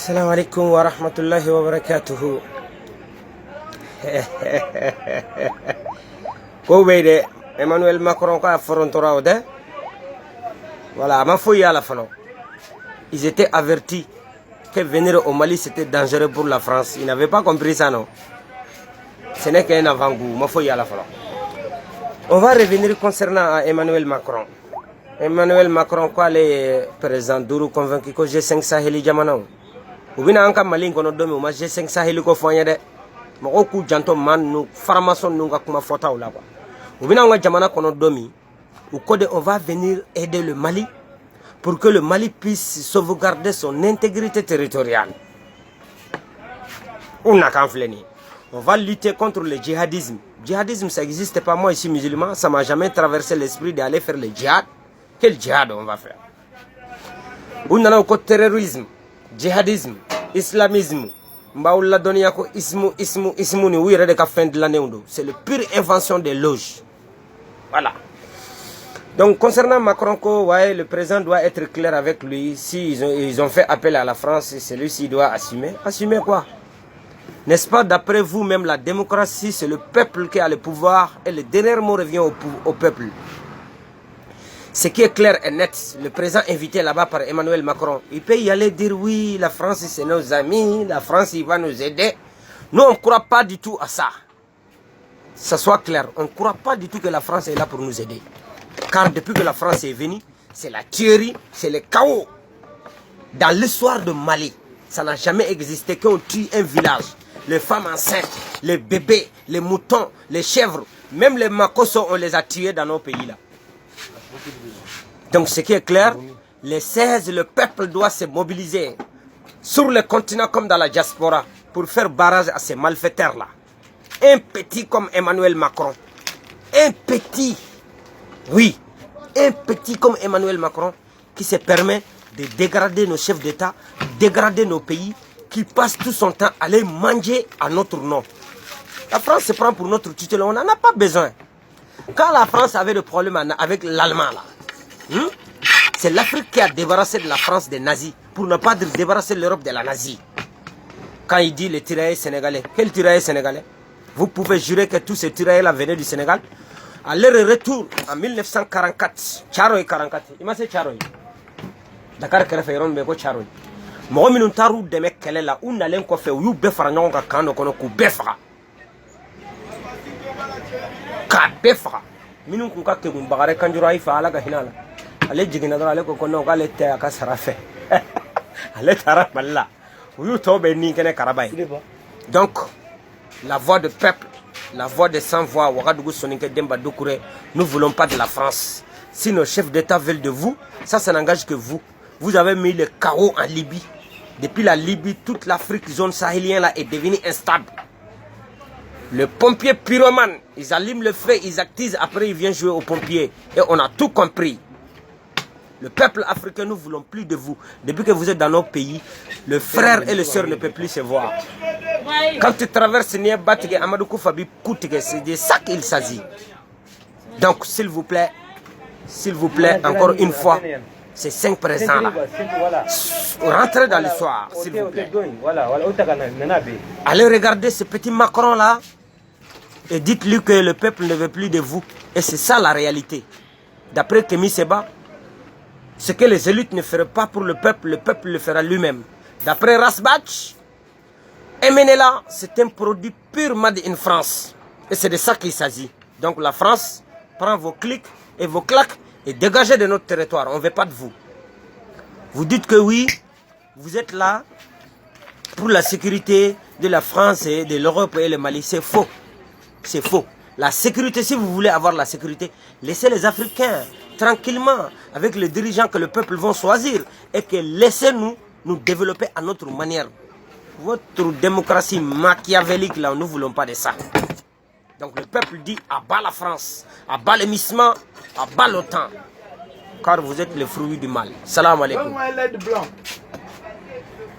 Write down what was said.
السلام عليكم ورحمة الله وبركاته. Koubede Emmanuel Macron a affronté de voilà, ma fouille à la fin. Ils étaient avertis que venir au Mali c'était dangereux pour la France. Ils n'avaient pas compris ça, non. Ce n'est qu'un avant-goût, ma fouille à la fin. On va revenir concernant Emmanuel Macron. Emmanuel Macron, quoi, le président Dourou convaincu que G5 Saheli Jamano. Ou bien encore Mali, qu'on a donné au G5 Saheli qu'on fait de. Beaucoup janto man nous formation nous comme photo là bas. Ou bien on a jamana qu'on a donné. Ou code on va venir aider le Mali pour que le Mali puisse sauvegarder son intégrité territoriale. On a qu'à fléner. On va lutter contre le djihadisme. Djihadisme ça n'existe pas, moi ici musulman, ça m'a jamais traversé l'esprit d'aller faire le djihad. Quel djihad on va faire? On a encore terrorisme, djihadisme, islamisme. Mbaoula Doniako ismu ni oui de fin de l'année. C'est la pure invention des loges. Voilà. Donc concernant Macron, ouais, le président doit être clair avec lui. Si ils ont fait appel à la France, celui-ci doit assumer. Assumer quoi? N'est-ce pas d'après vous-même la démocratie, c'est le peuple qui a le pouvoir et le dernier mot revient au peuple. Ce qui est clair et net, le président invité là-bas par Emmanuel Macron, il peut y aller dire oui, la France c'est nos amis, la France il va nous aider. Nous on ne croit pas du tout à ça. Ça soit clair, on ne croit pas du tout que la France est là pour nous aider. Car depuis que la France est venue, c'est la tuerie, c'est le chaos. Dans l'histoire de Mali, ça n'a jamais existé qu'on tue un village. Les femmes enceintes, les bébés, les moutons, les chèvres, même les makossos, on les a tués dans nos pays là. Donc ce qui est clair, les 16, le peuple doit se mobiliser sur le continent comme dans la diaspora pour faire barrage à ces malfaiteurs-là. Un petit comme Emmanuel Macron, un petit, oui, un petit comme Emmanuel Macron qui se permet de dégrader nos chefs d'État, dégrader nos pays, qui passe tout son temps à aller manger à notre nom. La France se prend pour notre tutelle, on n'en a pas besoin. Quand la France avait des problèmes avec l'Allemand, là, c'est l'Afrique qui a débarrassé de la France des nazis, pour ne pas dire débarrasser l'Europe de la nazie. Quand il dit les tirailleurs sénégalais, quels tirailleurs sénégalais? Vous pouvez jurer que tous ces tirailleurs-là venaient du Sénégal. À leur retour, en 1944, Tcharoy 44, il m'a dit Tcharoy. Dakar Kerefeiron Beko Tcharoy. Moi, je suis de mes kélés là, où n'allez pas faire, où befra n'onga kano kono ku befra. Ka befra. Minun kuka ke gumbagare kanjura ifa ala ka hinala. Ale jigina dara ale ko kono ka le te aka sarafe. Ale tara balla. Uyu tobe ni kene karabay. Donc la voix de peuple, la voix des sans voix, Ouagadougou Soninke Demba Doukouré, nous ne voulons pas de la France. Si nos chefs d'État veulent de vous, ça n'engage que vous. Vous avez mis le chaos en Libye. Depuis la Libye, toute l'Afrique, zone sahélienne là, est devenue instable. Le pompier pyromane, ils allument le feu, ils actisent, après ils viennent jouer aux pompiers. Et on a tout compris. Le peuple africain, nous ne voulons plus de vous. Depuis que vous êtes dans nos pays, le frère et le sœur ne peuvent plus se voir. Quand tu traverses Niabatige, Amadou Koufabi Koutige, c'est de ça qu'il s'agit. Donc, s'il vous plaît, encore une fois, ces 5 présents-là, rentrez dans l'histoire, s'il vous plaît. Allez regarder ce petit Macron-là et dites-lui que le peuple ne veut plus de vous. Et c'est ça la réalité. D'après Kémy Seba, ce que les élites ne feraient pas pour le peuple le fera lui-même. D'après Rasbach, MNLA, c'est un produit pur made in France. Et c'est de ça qu'il s'agit. Donc la France prend vos clics et vos claques et dégagez de notre territoire. On ne veut pas de vous. Vous dites que oui, vous êtes là pour la sécurité de la France et de l'Europe et le Mali. C'est faux. C'est faux. La sécurité, si vous voulez avoir la sécurité, laissez les Africains tranquillement avec les dirigeants que le peuple va choisir et que laissez-nous nous développer à notre manière. Votre démocratie machiavélique, là, nous ne voulons pas de ça. Donc le peuple dit à bas la France, à bas les missements, à bas l'OTAN. Car vous êtes le fruit du mal. Salam alaikum.